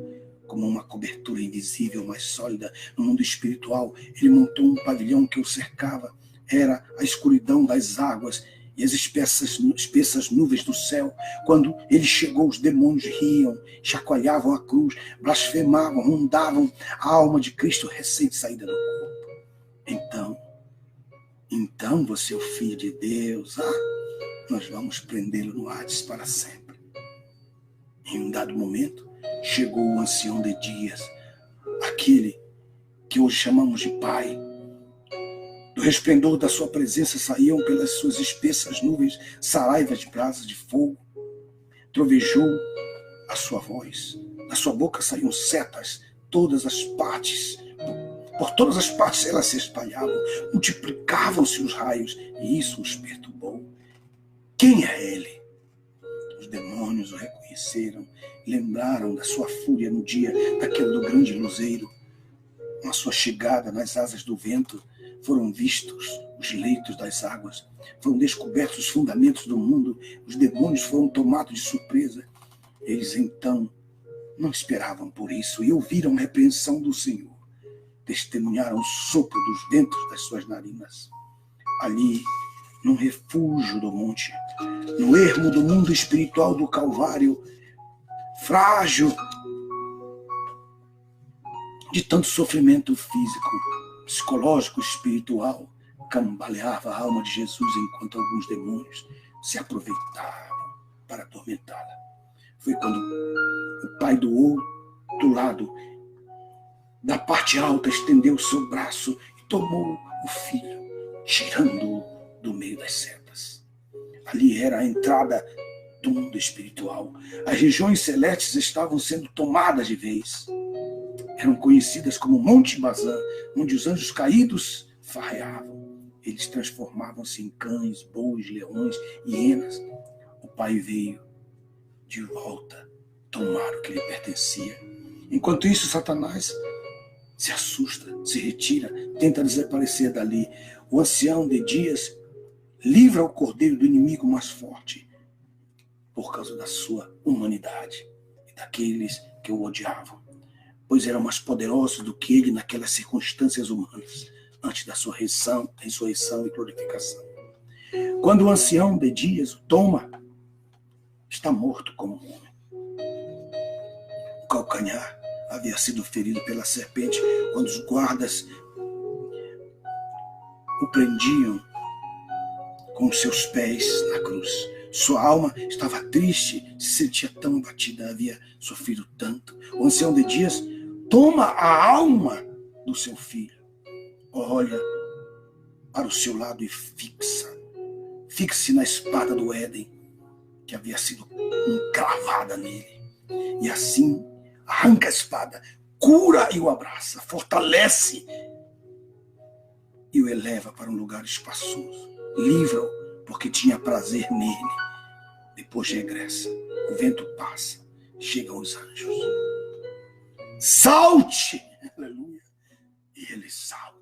Como uma cobertura invisível, mais sólida no mundo espiritual, ele montou um pavilhão que o cercava. Era a escuridão das águas e as espessas nuvens do céu. Quando ele chegou, os demônios riam, chacoalhavam a cruz, blasfemavam, rondavam a alma de Cristo recém-saída do corpo. Então você é o Filho de Deus. Nós vamos prendê-lo no Hades para sempre. Em um dado momento, chegou o ancião de dias, aquele que hoje chamamos de Pai. Do resplendor da sua presença saíam pelas suas espessas nuvens saraivas de brasas de fogo. Trovejou a sua voz. Da sua boca saíam setas, todas as partes. Por todas as partes elas se espalhavam, multiplicavam-se os raios, e isso os perturbou. Quem é ele? Os demônios o reconheceram, lembraram da sua fúria no dia daquele do grande luzeiro. Com a sua chegada nas asas do vento, foram vistos os leitos das águas, foram descobertos os fundamentos do mundo, os demônios foram tomados de surpresa. Eles então não esperavam por isso e ouviram a repreensão do Senhor. Testemunharam o sopro dos ventos das suas narinas. Ali, num refúgio do monte, no ermo do mundo espiritual do Calvário, frágil de tanto sofrimento físico, psicológico, espiritual, cambaleava a alma de Jesus enquanto alguns demônios se aproveitavam para atormentá-la. Foi quando o pai do outro lado, da parte alta, estendeu o seu braço e tomou o filho, tirando-o do meio das setas. Ali era a entrada do mundo espiritual. As regiões celestes estavam sendo tomadas de vez. Eram conhecidas como Monte Bazã, onde os anjos caídos farreavam. Eles transformavam-se em cães, bois, leões e hienas. O pai veio de volta tomar o que lhe pertencia. Enquanto isso, Satanás se assusta, se retira, tenta desaparecer dali. O ancião de dias livra o cordeiro do inimigo mais forte por causa da sua humanidade e daqueles que o odiavam, pois eram mais poderosos do que ele naquelas circunstâncias humanas, antes da sua ressurreição e glorificação. Quando o ancião de dias o toma, está morto como um homem. O calcanhar havia sido ferido pela serpente quando os guardas o prendiam com seus pés na cruz. Sua alma estava triste, se sentia tão abatida, havia sofrido tanto. O ancião de dias toma a alma do seu filho, olha para o seu lado e fixe na espada do Éden, que havia sido encravada nele. E assim arranca a espada, cura e o abraça, fortalece e o eleva para um lugar espaçoso. Livra-o, porque tinha prazer nele. Depois regressa, o vento passa, chegam os anjos. Salte! Aleluia! E ele salta.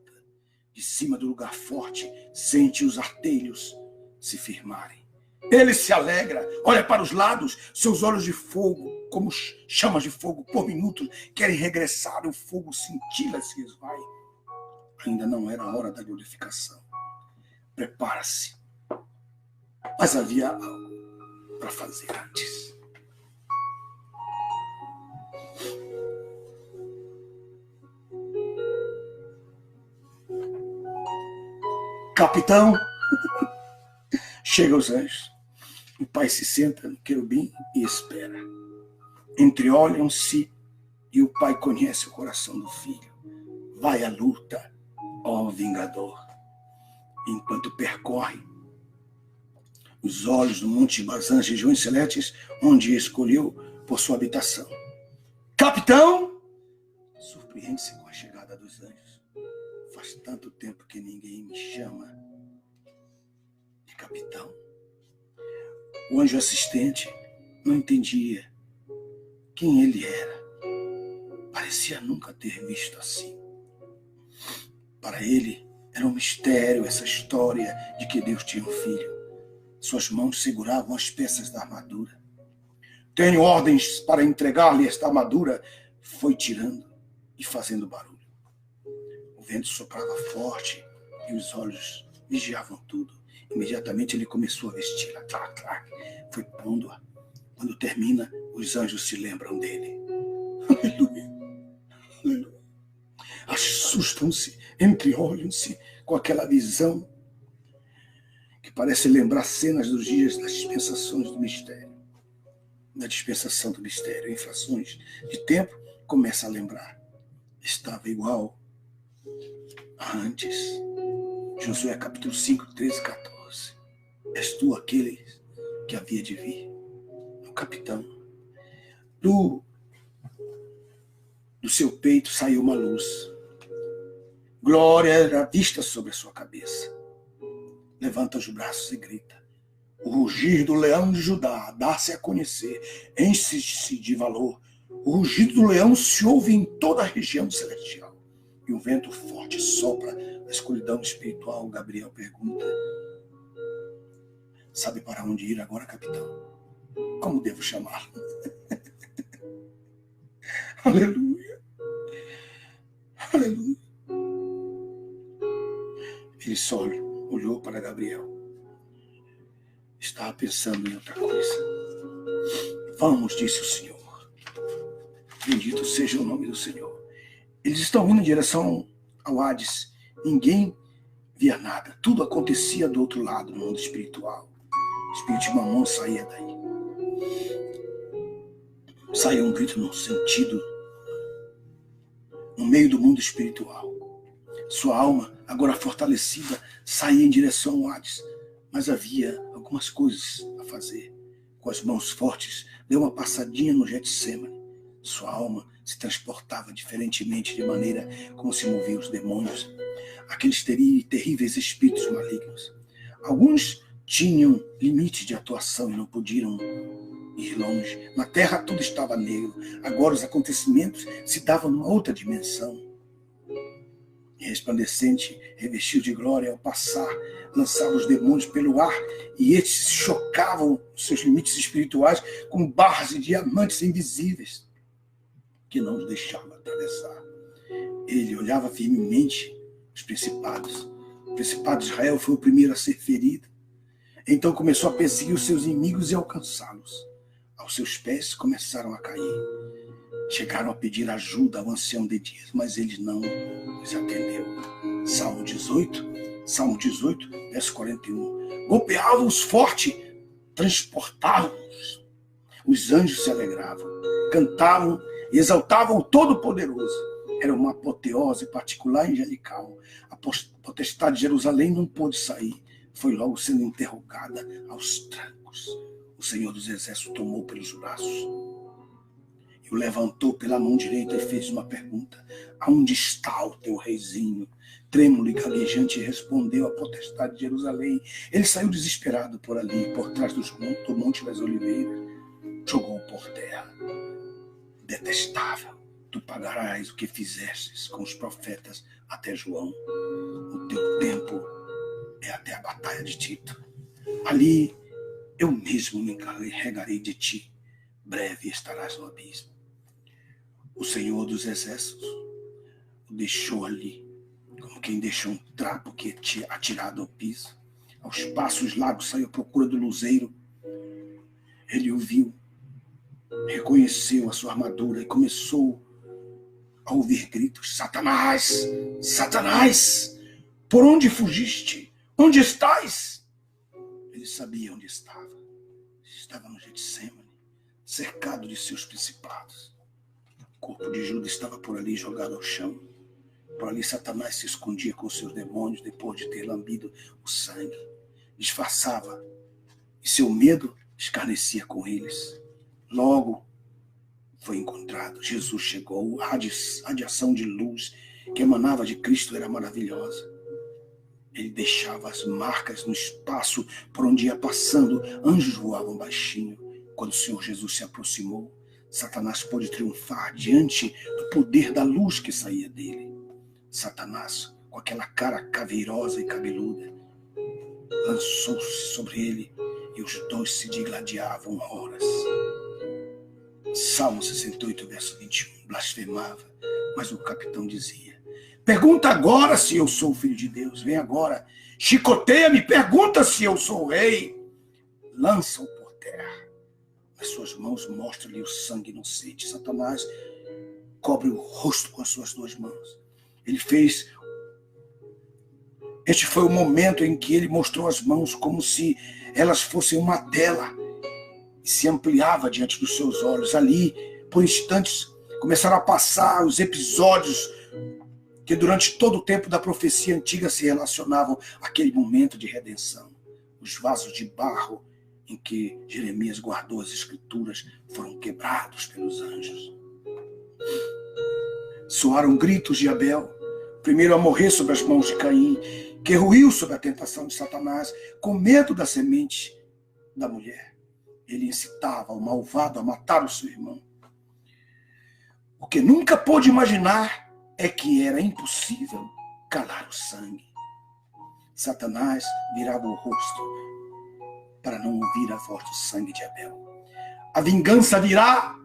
De cima do lugar forte, sente os artelhos se firmarem. Ele se alegra, olha para os lados, seus olhos de fogo, como chamas de fogo por minutos, querem regressar, o fogo cintila, se esvai. Ainda não era a hora da glorificação. Prepara-se. Mas havia algo para fazer antes. Capitão, chega os anjos. O pai se senta no querubim e espera. Entreolham-se e o pai conhece o coração do filho. Vai à luta, ó Vingador. Enquanto percorre os olhos do Monte Bazã, regiões celestes, onde escolheu por sua habitação. Capitão! Surpreende-se com a chegada dos anjos. Faz tanto tempo que ninguém me chama de capitão. O anjo assistente não entendia quem ele era. Parecia nunca ter visto assim. Para ele, era um mistério essa história de que Deus tinha um filho. Suas mãos seguravam as peças da armadura. Tenho ordens para entregar-lhe esta armadura. Foi tirando e fazendo barulho. O vento soprava forte e os olhos vigiavam tudo. Imediatamente ele começou a vesti-la. Foi pondo-a. Quando termina, os anjos se lembram dele. Aleluia. Aleluia. Assustam-se, entreolham-se com aquela visão que parece lembrar cenas dos dias das dispensações do mistério. Da dispensação do mistério, em frações de tempo, começa a lembrar. Estava igual a antes. Josué capítulo 5, 13 e 14. És tu aquele que havia de vir. O capitão. Do seu peito saiu uma luz. Glória era vista sobre a sua cabeça. Levanta os braços e grita. O rugir do leão de Judá dá-se a conhecer, enche-se de valor. O rugido do leão se ouve em toda a região celestial. E um vento forte sopra a escuridão espiritual. Gabriel pergunta. Sabe para onde ir agora, capitão? Como devo chamá-lo? Aleluia. Aleluia. Ele só olhou para Gabriel. Estava pensando em outra coisa. Vamos, disse o Senhor. Bendito seja o nome do Senhor. Eles estão indo em direção ao Hades. Ninguém via nada. Tudo acontecia do outro lado, no mundo espiritual. O espírito de Mamon saía daí. Saía um grito num sentido, no meio do mundo espiritual. Sua alma, agora fortalecida, saía em direção ao Hades. Mas havia algumas coisas a fazer. Com as mãos fortes, deu uma passadinha no Getsemane. Sua alma se transportava diferentemente, de maneira como se moviam os demônios. Aqueles terríveis espíritos malignos. Alguns tinham limite de atuação e não podiam ir longe. Na terra tudo estava negro. Agora os acontecimentos se davam numa outra dimensão. E resplandecente, revestido de glória, ao passar, lançava os demônios pelo ar, e estes chocavam seus limites espirituais com barras de diamantes invisíveis, que não os deixavam atravessar. Ele olhava firmemente os principados. O principado de Israel foi o primeiro a ser ferido. Então começou a perseguir os seus inimigos e alcançá-los. Aos seus pés começaram a cair. Chegaram a pedir ajuda ao ancião de dias, mas ele não os atendeu. Salmo 18, verso 41. Golpeava-os forte, transportávamos. Os anjos se alegravam, cantavam e exaltavam o Todo-Poderoso. Era uma apoteose particular e angelical. A potestade de Jerusalém não pôde sair. Foi logo sendo interrogada aos trancos. O Senhor dos Exércitos tomou pelos braços e o levantou pela mão direita e fez uma pergunta: aonde está o teu reizinho? Trêmulo e gaguejante respondeu a potestade de Jerusalém. Ele saiu desesperado por ali, por trás do Monte das Oliveiras. Jogou por terra. Detestável, tu pagarás o que fizestes com os profetas até João. O teu tempo é até a batalha de Tito. Ali eu mesmo me encarregarei de ti. Breve estarás no abismo. O Senhor dos Exércitos o deixou ali, como quem deixou um trapo que é atirado ao piso. Aos passos largos saiu à procura do luzeiro. Ele o viu, reconheceu a sua armadura e começou a ouvir gritos: Satanás! Satanás! Por onde fugiste? Onde estás? Ele sabia onde estava. Estava no Getsemane, cercado de seus principados. O corpo de Judas estava por ali jogado ao chão. Por ali Satanás se escondia com seus demônios depois de ter lambido o sangue. Disfarçava e seu medo escarnecia com eles. Logo foi encontrado. Jesus chegou. A radiação de luz que emanava de Cristo era maravilhosa. Ele deixava as marcas no espaço por onde ia passando. Anjos voavam baixinho. Quando o Senhor Jesus se aproximou, Satanás pôde triunfar diante do poder da luz que saía dele. Satanás, com aquela cara caveirosa e cabeluda, lançou-se sobre ele e os dois se digladiavam horas. Salmo 68, verso 21, blasfemava, mas o capitão dizia: pergunta agora se eu sou filho de Deus, vem agora, chicoteia-me, pergunta se eu sou rei. Lança-o por terra. Nas suas mãos mostra-lhe o sangue inocente. Satanás cobre o rosto com as suas duas mãos. Este foi o momento em que ele mostrou as mãos como se elas fossem uma tela e se ampliava diante dos seus olhos. Ali, por instantes, começaram a passar os episódios que durante todo o tempo da profecia antiga se relacionavam àquele momento de redenção. Os vasos de barro em que Jeremias guardou as escrituras foram quebrados pelos anjos. Soaram gritos de Abel, primeiro a morrer sob as mãos de Caim, que ruiu sob a tentação de Satanás, com medo da semente da mulher. Ele incitava o malvado a matar o seu irmão. O que nunca pôde imaginar é que era impossível calar o sangue. Satanás virava o rosto para não ouvir a voz do sangue de Abel. A vingança virá,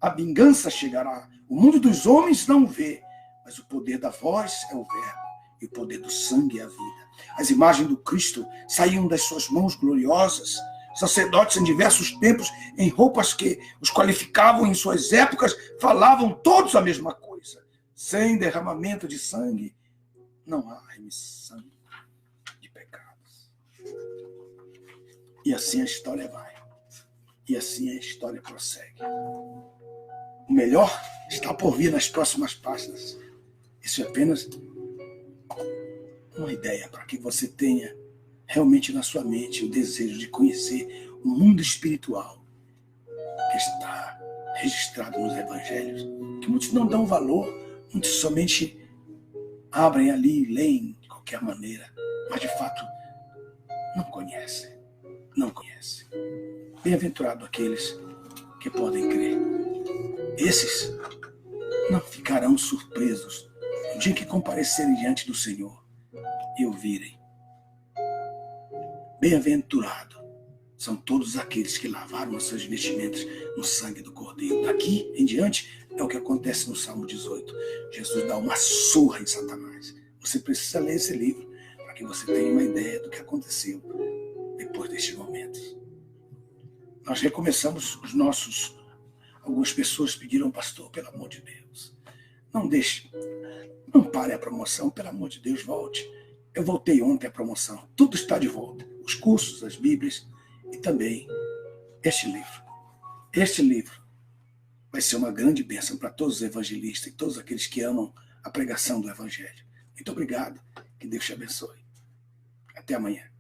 a vingança chegará. O mundo dos homens não vê, mas o poder da voz é o verbo, e o poder do sangue é a vida. As imagens do Cristo saíam das suas mãos gloriosas. Sacerdotes em diversos tempos, em roupas que os qualificavam em suas épocas, falavam todos a mesma coisa. Sem derramamento de sangue, não há remissão de pecados. E assim a história vai. E assim a história prossegue. O melhor está por vir nas próximas páginas. Isso é apenas uma ideia para que você tenha realmente na sua mente o desejo de conhecer o mundo espiritual que está registrado nos evangelhos, que muitos não dão valor, muitos somente abrem ali e leem de qualquer maneira, mas de fato não conhecem. Não conhecem. Bem-aventurado aqueles que podem crer. Esses não ficarão surpresos no dia que comparecerem diante do Senhor e ouvirem: bem-aventurado são todos aqueles que lavaram as suas vestimentas no sangue do Cordeiro. Daqui em diante é o que acontece no Salmo 18. Jesus dá uma surra em Satanás. Você precisa ler esse livro para que você tenha uma ideia do que aconteceu depois deste momento. Nós recomeçamos os nossos... Algumas pessoas pediram: pastor, pelo amor de Deus, não deixe, não pare a promoção, pelo amor de Deus, volte. Eu voltei ontem à promoção, tudo está de volta. Os cursos, as Bíblias, E também este livro. Este livro vai ser uma grande bênção para todos os evangelistas e todos aqueles que amam a pregação do Evangelho. Muito obrigado. Que Deus te abençoe. Até amanhã.